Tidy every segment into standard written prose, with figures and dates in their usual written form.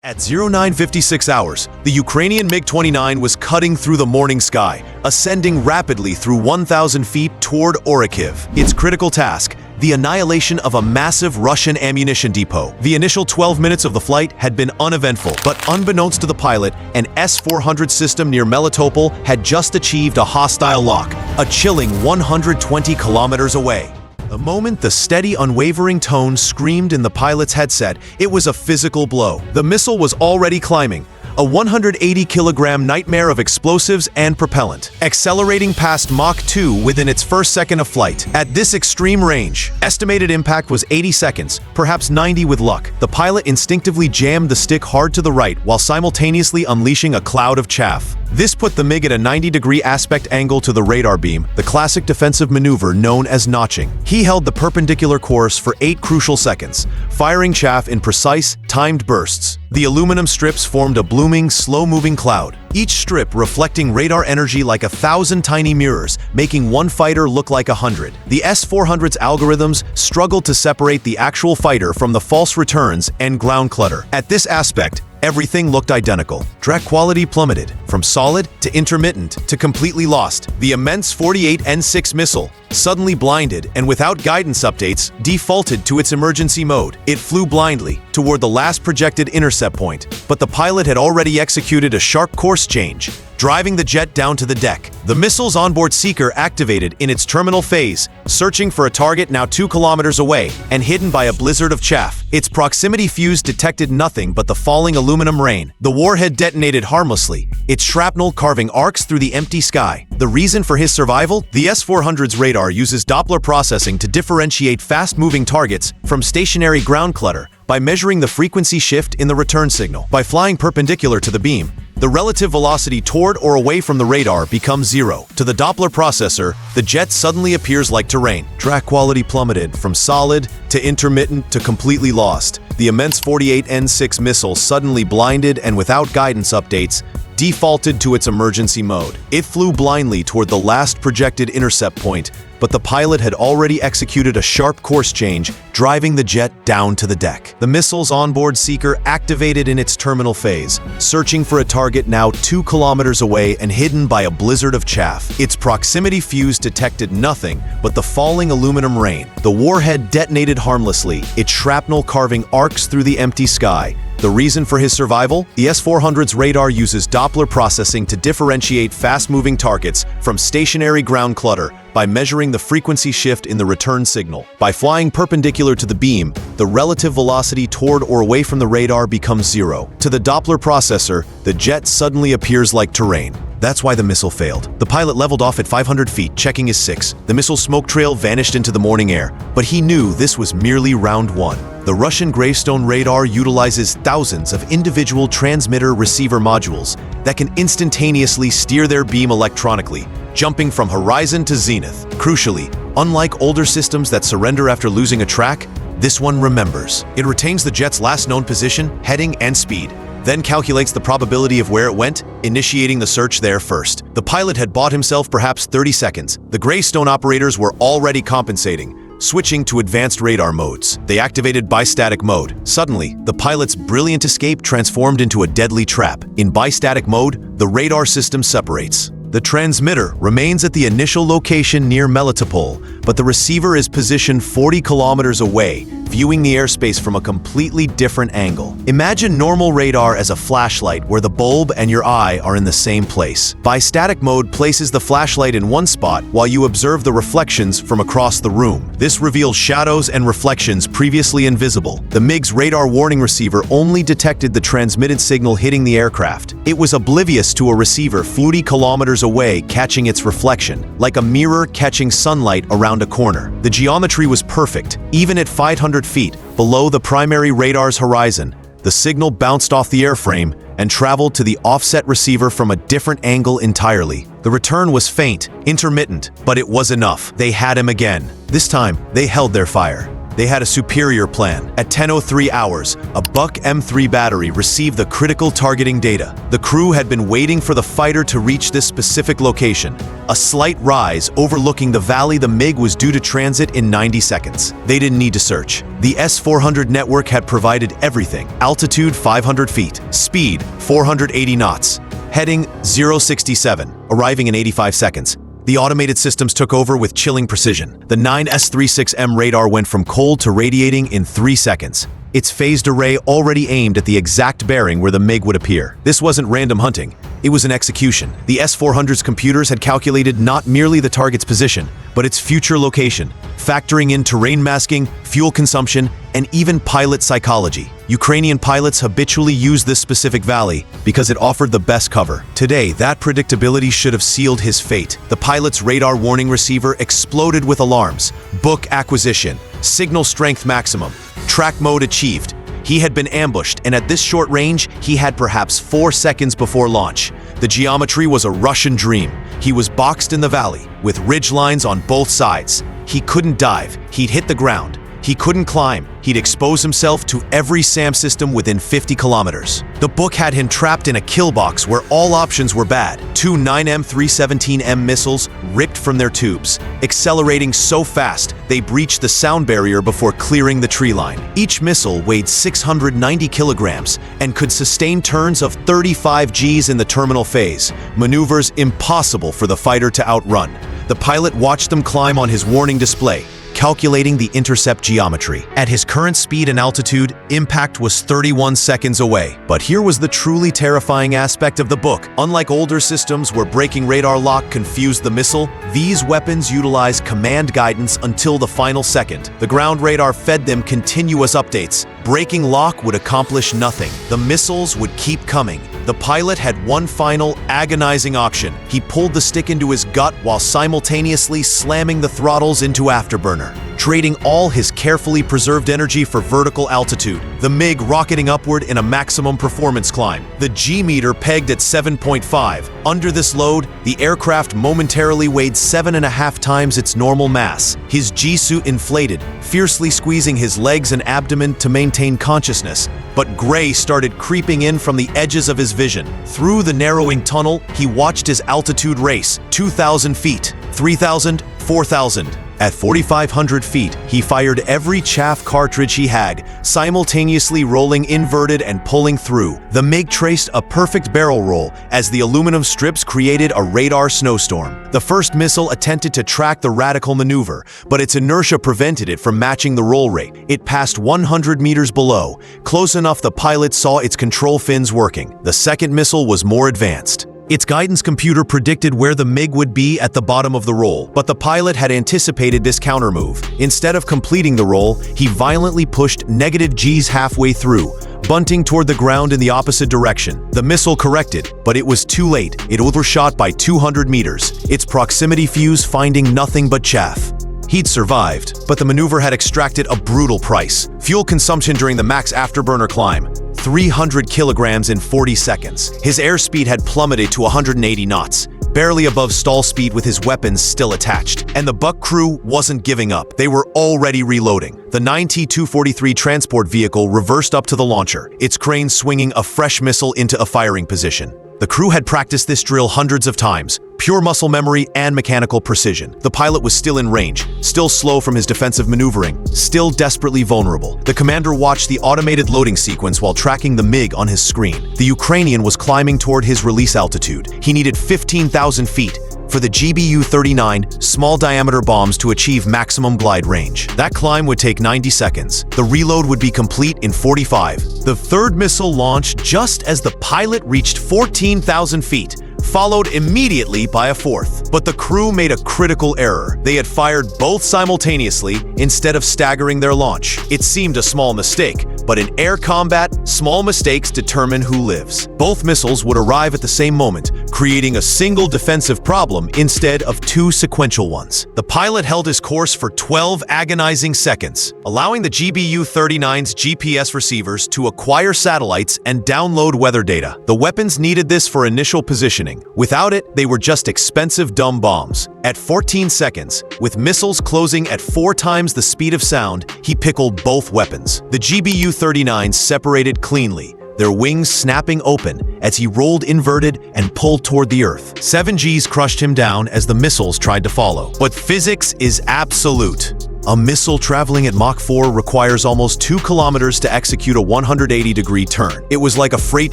At 09:56 hours, the Ukrainian MiG-29 was cutting through the morning sky, ascending rapidly through 1,000 feet toward Pugachev. Its critical task, the annihilation of a massive Russian ammunition depot. The initial 12 minutes of the flight had been uneventful, but unbeknownst to the pilot, an S-400 system near Melitopol had just achieved a hostile lock, a chilling 120 kilometers away. The moment the steady, unwavering tone screamed in the pilot's headset, it was a physical blow. The missile was already climbing, a 180-kilogram nightmare of explosives and propellant, accelerating past Mach 2 within its first second of flight. At this extreme range, estimated impact was 80 seconds, perhaps 90 with luck. The pilot instinctively jammed the stick hard to the right while simultaneously unleashing a cloud of chaff. This put the MiG at a 90-degree aspect angle to the radar beam, the classic defensive maneuver known as notching. He held the perpendicular course for 8 crucial seconds, firing chaff in precise, timed bursts. The aluminum strips formed a blooming, slow-moving cloud, each strip reflecting radar energy like 1,000 tiny mirrors, making one fighter look like 100. The S-400's algorithms struggled to separate the actual fighter from the false returns and ground clutter. At this aspect, everything looked identical. Track quality plummeted, from solid to intermittent to completely lost. The immense 48 N6 missile, suddenly blinded and without guidance updates, defaulted to its emergency mode. It flew blindly toward the last projected intercept point, but the pilot had already executed a sharp course change, driving the jet down to the deck. The missile's onboard seeker activated in its terminal phase, searching for a target now 2 kilometers away and hidden by a blizzard of chaff. Its proximity fuse detected nothing but the falling aluminum rain. The warhead detonated harmlessly, its shrapnel carving arcs through the empty sky. The reason for his survival? The S-400's radar uses Doppler processing to differentiate fast-moving targets from stationary ground clutter by measuring the frequency shift in the return signal. By flying perpendicular to the beam, the relative velocity toward or away from the radar becomes zero. To the Doppler processor, the jet suddenly appears like terrain. Track quality plummeted from solid to intermittent to completely lost. The immense 48 N6 missile suddenly blinded and without guidance updates, defaulted to its emergency mode. It flew blindly toward the last projected intercept point, but the pilot had already executed a sharp course change, driving the jet down to the deck. The missile's onboard seeker activated in its terminal phase, searching for a target now 2 kilometers away and hidden by a blizzard of chaff. Its proximity fuse detected nothing but the falling aluminum rain. The warhead detonated harmlessly, its shrapnel carving arcs through the empty sky. The reason for his survival? The S-400's radar uses Doppler processing to differentiate fast-moving targets from stationary ground clutter by measuring the frequency shift in the return signal. By flying perpendicular to the beam, the relative velocity toward or away from the radar becomes zero. To the Doppler processor, the jet suddenly appears like terrain. That's why the missile failed. The pilot leveled off at 500 feet, checking his 6. The missile's smoke trail vanished into the morning air, but he knew this was merely round 1. The Russian Gravestone radar utilizes thousands of individual transmitter-receiver modules that can instantaneously steer their beam electronically, jumping from horizon to zenith. Crucially, unlike older systems that surrender after losing a track, this one remembers. It retains the jet's last known position, heading, and speed, then calculates the probability of where it went, initiating the search there first. The pilot had bought himself perhaps 30 seconds. The Gravestone operators were already compensating, switching to advanced radar modes. They activated bistatic mode. Suddenly, the pilot's brilliant escape transformed into a deadly trap. In bistatic mode, the radar system separates. The transmitter remains at the initial location near Melitopol, but the receiver is positioned 40 kilometers away, viewing the airspace from a completely different angle. Imagine normal radar as a flashlight where the bulb and your eye are in the same place. Bistatic mode places the flashlight in one spot while you observe the reflections from across the room. This reveals shadows and reflections previously invisible. The MiG's radar warning receiver only detected the transmitted signal hitting the aircraft. It was oblivious to a receiver 40 kilometers away catching its reflection, like a mirror catching sunlight around a corner. The geometry was perfect. Even at 500 feet below the primary radar's horizon, the signal bounced off the airframe and traveled to the offset receiver from a different angle entirely. The return was faint, intermittent, but it was enough. They had him again. This time, they held their fire. they had a superior plan. At 10:03 hours, a Buck M3 battery received the critical targeting data. The crew had been waiting for the fighter to reach this specific location. A slight rise overlooking the valley the MiG was due to transit in 90 seconds. They didn't need to search. The S-400 network had provided everything. Altitude 500 feet, speed 480 knots, heading 067, arriving in 85 seconds. The automated systems took over with chilling precision. The 9S-36M radar went from cold to radiating in 3 seconds. Its phased array already aimed at the exact bearing where the MiG would appear. This wasn't random hunting, it was an execution. The S-400's computers had calculated not merely the target's position, but its future location, factoring in terrain masking, fuel consumption, and even pilot psychology. Ukrainian pilots habitually use this specific valley because it offered the best cover. Today, that predictability should have sealed his fate. The pilot's radar warning receiver exploded with alarms. Book acquisition, signal strength maximum, track mode achieved. He had been ambushed, and at this short range, he had perhaps 4 seconds before launch. The geometry was a Russian dream. He was boxed in the valley, with ridge lines on both sides. He couldn't dive, he'd hit the ground. He couldn't climb, he'd expose himself to every SAM system within 50 kilometers. The book had him trapped in a kill box where all options were bad. 2 9M317M missiles ripped from their tubes, accelerating so fast they breached the sound barrier before clearing the tree line. Each missile weighed 690 kilograms and could sustain turns of 35 Gs in the terminal phase, maneuvers impossible for the fighter to outrun. The pilot watched them climb on his warning display, calculating the intercept geometry. At his current speed and altitude, impact was 31 seconds away. But here was the truly terrifying aspect of the book. Unlike older systems where breaking radar lock confused the missile, these weapons utilize command guidance until the final second. The ground radar fed them continuous updates. Breaking lock would accomplish nothing. The missiles would keep coming. The pilot had one final, agonizing option. He pulled the stick into his gut while simultaneously slamming the throttles into afterburner, trading all his carefully preserved energy for vertical altitude, the MiG rocketing upward in a maximum performance climb. The G-meter pegged at 7.5. Under this load, the aircraft momentarily weighed 7.5 times its normal mass. His G-suit inflated, fiercely squeezing his legs and abdomen to maintain consciousness. But gray started creeping in from the edges of his vision. Through the narrowing tunnel, he watched his altitude race, 2,000 feet, 3,000, 4,000. At 4,500 feet, he fired every chaff cartridge he had, simultaneously rolling inverted and pulling through. The MiG traced a perfect barrel roll as the aluminum strips created a radar snowstorm. The first missile attempted to track the radical maneuver, but its inertia prevented it from matching the roll rate. It passed 100 meters below, close enough the pilot saw its control fins working. The second missile was more advanced. Its guidance computer predicted where the MiG would be at the bottom of the roll, but the pilot had anticipated this countermove. Instead of completing the roll, he violently pushed negative Gs halfway through, bunting toward the ground in the opposite direction. The missile corrected, but it was too late. It overshot by 200 meters, its proximity fuse finding nothing but chaff. He'd survived, but the maneuver had extracted a brutal price. Fuel consumption during the max afterburner climb, 300 kilograms in 40 seconds. His airspeed had plummeted to 180 knots, barely above stall speed with his weapons still attached. And the Buck crew wasn't giving up. They were already reloading. The 9T-243 transport vehicle reversed up to the launcher, its crane swinging a fresh missile into a firing position. The crew had practiced this drill hundreds of times, pure muscle memory and mechanical precision. The pilot was still in range, still slow from his defensive maneuvering, still desperately vulnerable. The commander watched the automated loading sequence while tracking the MiG on his screen. The Ukrainian was climbing toward his release altitude. He needed 15,000 feet for the GBU-39 small-diameter bombs to achieve maximum glide range. That climb would take 90 seconds. The reload would be complete in 45. The third missile launched just as the pilot reached 14,000 feet, followed immediately by a fourth. But the crew made a critical error. They had fired both simultaneously instead of staggering their launch. It seemed a small mistake, But in air combat, small mistakes determine who lives. Both missiles would arrive at the same moment, creating a single defensive problem instead of two sequential ones. The pilot held his course for 12 agonizing seconds, allowing the GBU-39's GPS receivers to acquire satellites and download weather data. The weapons needed this for initial positioning. Without it, they were just expensive dumb bombs. At 14 seconds, with missiles closing at 4 times the speed of sound, he pickled both weapons. The GBU-39 separated cleanly, their wings snapping open as he rolled inverted and pulled toward the Earth. 7Gs crushed him down as the missiles tried to follow. But physics is absolute. A missile traveling at Mach 4 requires almost 2 kilometers to execute a 180-degree turn. It was like a freight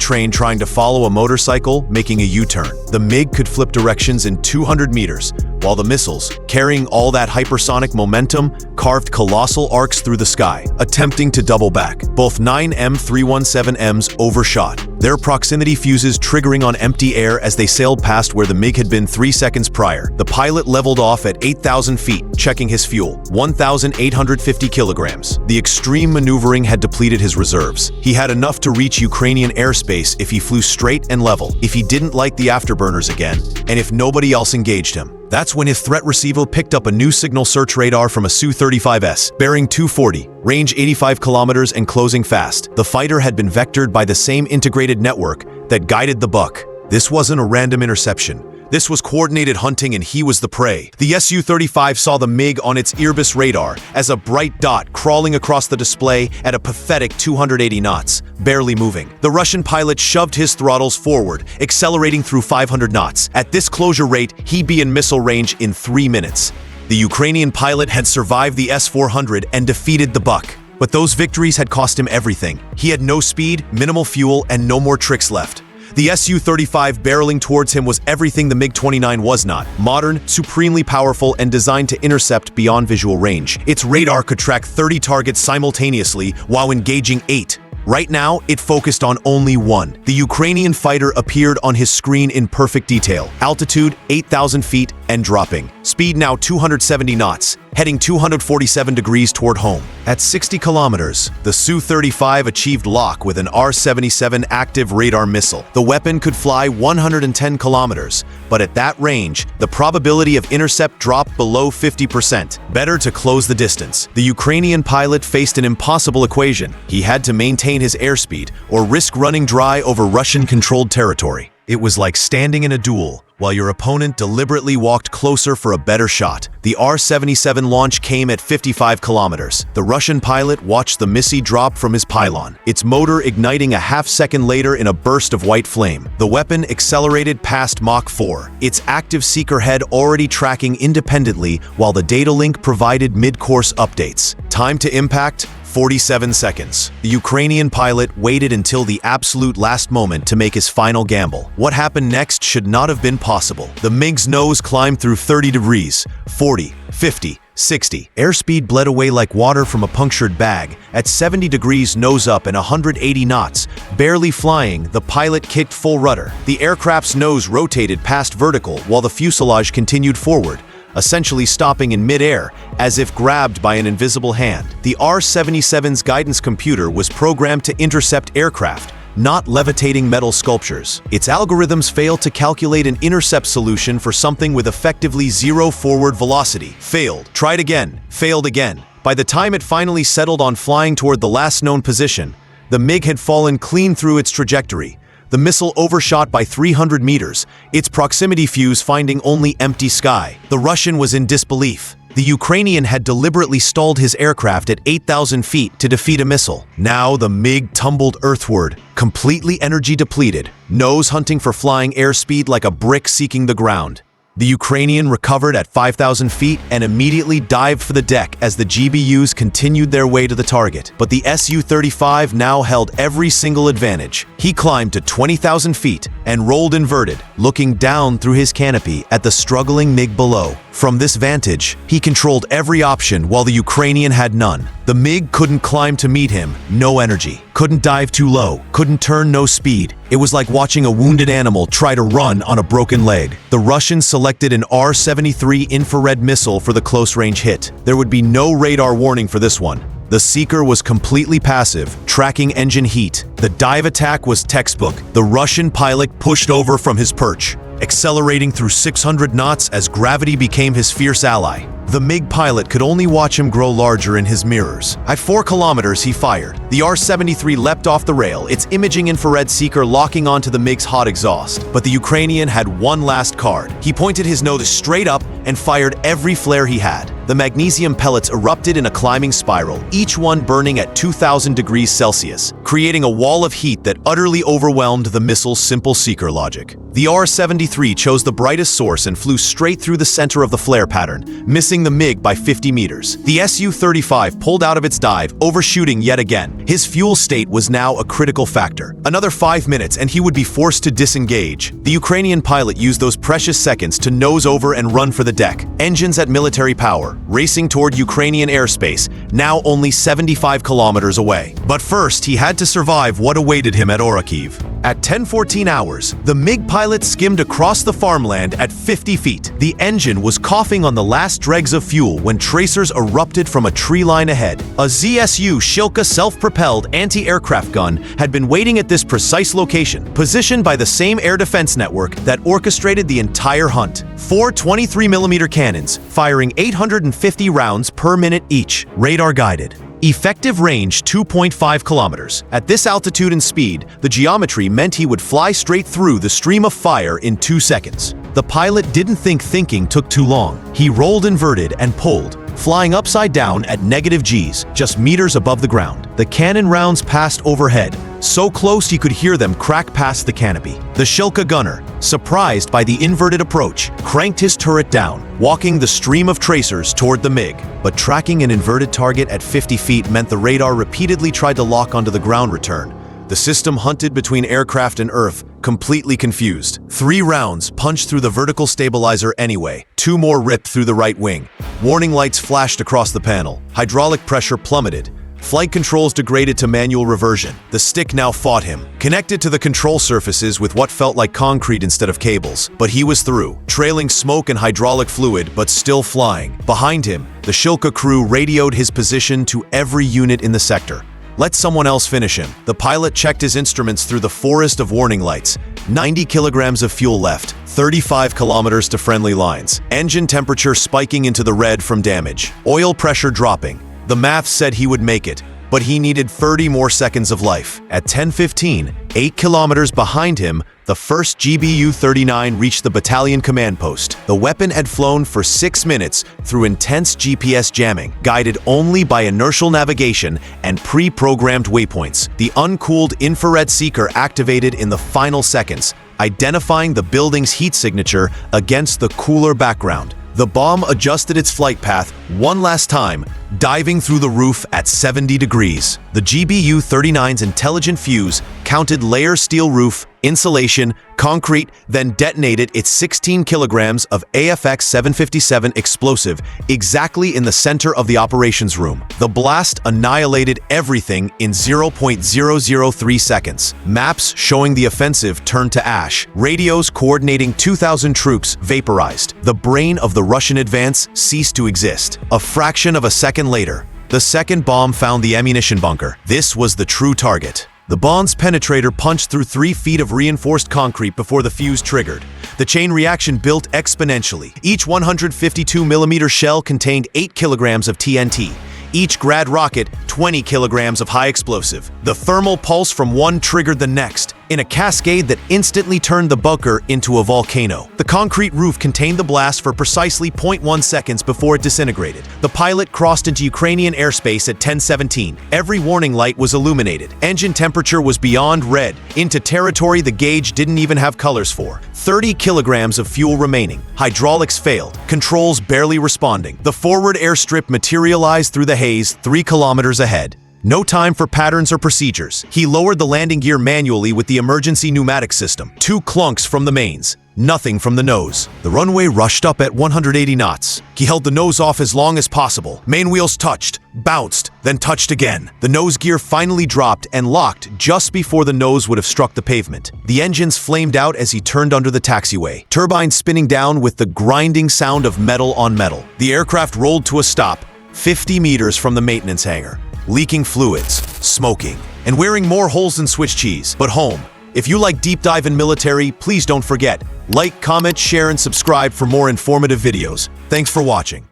train trying to follow a motorcycle making a U-turn. The MiG could flip directions in 200 meters, while the missiles, carrying all that hypersonic momentum, carved colossal arcs through the sky, attempting to double back. Both 9 M317Ms overshot, their proximity fuses triggering on empty air as they sailed past where the MiG had been 3 seconds prior. The pilot leveled off at 8,000 feet, checking his fuel, 1,850 kilograms. The extreme maneuvering had depleted his reserves. He had enough to reach Ukrainian airspace if he flew straight and level, if he didn't light the afterburners again, and if nobody else engaged him. That's when his threat receiver picked up a new signal search radar from a Su-35S, bearing 240, range 85 kilometers and closing fast. The fighter had been vectored by the same integrated network that guided the buck. This wasn't a random interception. This was coordinated hunting and he was the prey. The Su-35 saw the MiG on its Irbis radar as a bright dot crawling across the display at a pathetic 280 knots, barely moving. The Russian pilot shoved his throttles forward, accelerating through 500 knots. At this closure rate, he'd be in missile range in 3 minutes. The Ukrainian pilot had survived the S-400 and defeated the buck. But those victories had cost him everything. He had no speed, minimal fuel, and no more tricks left. The Su-35 barreling towards him was everything the MiG-29 was not. Modern, supremely powerful, and designed to intercept beyond visual range. Its radar could track 30 targets simultaneously while engaging 8. Right now, it focused on only one. The Ukrainian fighter appeared on his screen in perfect detail. Altitude, 8,000 feet, and dropping. Speed now 270 knots, heading 247 degrees toward home. At 60 kilometers, the Su-35 achieved lock with an R-77 active radar missile. The weapon could fly 110 kilometers, but at that range, the probability of intercept dropped below 50%. Better to close the distance. The Ukrainian pilot faced an impossible equation. He had to maintain his airspeed or risk running dry over Russian-controlled territory. It was like standing in a duel, while your opponent deliberately walked closer for a better shot. The R-77 launch came at 55 kilometers. The Russian pilot watched the missile drop from his pylon, its motor igniting a half-second later in a burst of white flame. The weapon accelerated past Mach 4, its active seeker head already tracking independently while the data link provided mid-course updates. Time to impact, 47 seconds. The Ukrainian pilot waited until the absolute last moment to make his final gamble. What happened next should not have been possible. The MiG's nose climbed through 30 degrees, 40, 50, 60. Airspeed bled away like water from a punctured bag. At 70 degrees nose up and 180 knots, barely flying, the pilot kicked full rudder. The aircraft's nose rotated past vertical while the fuselage continued forward, essentially stopping in mid-air, as if grabbed by an invisible hand. The R-77's guidance computer was programmed to intercept aircraft, not levitating metal sculptures. Its algorithms failed to calculate an intercept solution for something with effectively zero forward velocity. Failed. Tried again. Failed again. By the time it finally settled on flying toward the last known position, the MiG had fallen clean through its trajectory. The missile overshot by 300 meters, its proximity fuse finding only empty sky. The Russian was in disbelief. The Ukrainian had deliberately stalled his aircraft at 8,000 feet to defeat a missile. Now the MiG tumbled earthward, completely energy depleted, nose hunting for flying airspeed like a brick seeking the ground. The Ukrainian recovered at 5,000 feet and immediately dived for the deck as the GBUs continued their way to the target. But the Su-35 now held every single advantage. He climbed to 20,000 feet and rolled inverted, looking down through his canopy at the struggling MiG below. From this vantage, he controlled every option while the Ukrainian had none. The MiG couldn't climb to meet him, no energy. Couldn't dive too low, couldn't turn, no speed. It was like watching a wounded animal try to run on a broken leg. The Russians selected an R-73 infrared missile for the close-range hit. There would be no radar warning for this one. The Seeker was completely passive, tracking engine heat. The dive attack was textbook. The Russian pilot pushed over from his perch, accelerating through 600 knots as gravity became his fierce ally. The MiG pilot could only watch him grow larger in his mirrors. At 4 kilometers, he fired. The R-73 leapt off the rail, its imaging infrared seeker locking onto the MiG's hot exhaust. But the Ukrainian had one last card. He pointed his nose straight up and fired every flare he had. The magnesium pellets erupted in a climbing spiral, each one burning at 2,000 degrees Celsius, creating a wall of heat that utterly overwhelmed the missile's simple seeker logic. The R-73 chose the brightest source and flew straight through the center of the flare pattern, missing the MiG by 50 meters. The Su-35 pulled out of its dive, overshooting yet again. His fuel state was now a critical factor. Another 5 minutes and he would be forced to disengage. The Ukrainian pilot used those precious seconds to nose over and run for the deck. Engines at military power, racing toward Ukrainian airspace, now only 75 kilometers away. But first, he had to survive what awaited him at Orikhiv. At 10:14 hours, the MiG pilot skimmed across the farmland at 50 feet. The engine was coughing on the last dregs of fuel when tracers erupted from a tree line ahead. A ZSU Shilka self-propelled anti-aircraft gun had been waiting at this precise location, positioned by the same air defense network that orchestrated the entire hunt. 4 23mm cannons, firing 850 rounds per minute each, radar-guided. Effective range 2.5 kilometers. At this altitude and speed, the geometry meant he would fly straight through the stream of fire in 2 seconds. The pilot didn't think thinking took too long. He rolled inverted and pulled, flying upside down at negative Gs, just meters above the ground. The cannon rounds passed overhead, so close you could hear them crack past the canopy. The Shilka gunner, surprised by the inverted approach, cranked his turret down, walking the stream of tracers toward the MiG. But tracking an inverted target at 50 feet meant the radar repeatedly tried to lock onto the ground return. The system hunted between aircraft and Earth, completely confused. 3 rounds punched through the vertical stabilizer anyway. 2 more ripped through the right wing. Warning lights flashed across the panel. Hydraulic pressure plummeted. Flight controls degraded to manual reversion. The stick now fought him, connected to the control surfaces with what felt like concrete instead of cables. But he was through, trailing smoke and hydraulic fluid, but still flying. Behind him, the Shilka crew radioed his position to every unit in the sector. Let someone else finish him. The pilot checked his instruments through the forest of warning lights. 90 kilograms of fuel left, 35 kilometers to friendly lines. Engine temperature spiking into the red from damage. Oil pressure dropping. The math said he would make it, but he needed 30 more seconds of life. At 10:15, 8 kilometers behind him, the first GBU-39 reached the battalion command post. The weapon had flown for 6 minutes through intense GPS jamming, guided only by inertial navigation and pre-programmed waypoints. The uncooled infrared seeker activated in the final seconds, identifying the building's heat signature against the cooler background. The bomb adjusted its flight path one last time, diving through the roof at 70 degrees. The GBU-39's intelligent fuse counted layer steel roof, insulation, concrete, then detonated its 16 kilograms of AFX-757 explosive exactly in the center of the operations room. The blast annihilated everything in 0.003 seconds. Maps showing the offensive turned to ash. Radios coordinating 2,000 troops vaporized. The brain of the Russian advance ceased to exist. A fraction of a second later, the second bomb found the ammunition bunker. This was the true target. The bomb's penetrator punched through 3 feet of reinforced concrete before the fuse triggered. The chain reaction built exponentially. Each 152mm shell contained 8 kilograms of TNT. Each Grad rocket, 20 kilograms of high explosive. The thermal pulse from one triggered the next, in a cascade that instantly turned the bunker into a volcano. The concrete roof contained the blast for precisely 0.1 seconds before it disintegrated. The pilot crossed into Ukrainian airspace at 10:17. Every warning light was illuminated. Engine temperature was beyond red, into territory the gauge didn't even have colors for. 30 kilograms of fuel remaining. Hydraulics failed, controls barely responding. The forward airstrip materialized through the haze 3 kilometers ahead. No time for patterns or procedures. He lowered the landing gear manually with the emergency pneumatic system. 2 clunks from the mains, nothing from the nose. The runway rushed up at 180 knots. He held the nose off as long as possible. Main wheels touched, bounced, then touched again. The nose gear finally dropped and locked just before the nose would have struck the pavement. The engines flamed out as he turned under the taxiway, turbines spinning down with the grinding sound of metal on metal. The aircraft rolled to a stop, 50 meters from the maintenance hangar. leaking fluids, smoking, and wearing more holes than Swiss cheese. But home. If you like deep dive in military, please don't forget, like, comment, share, and subscribe for more informative videos. Thanks for watching.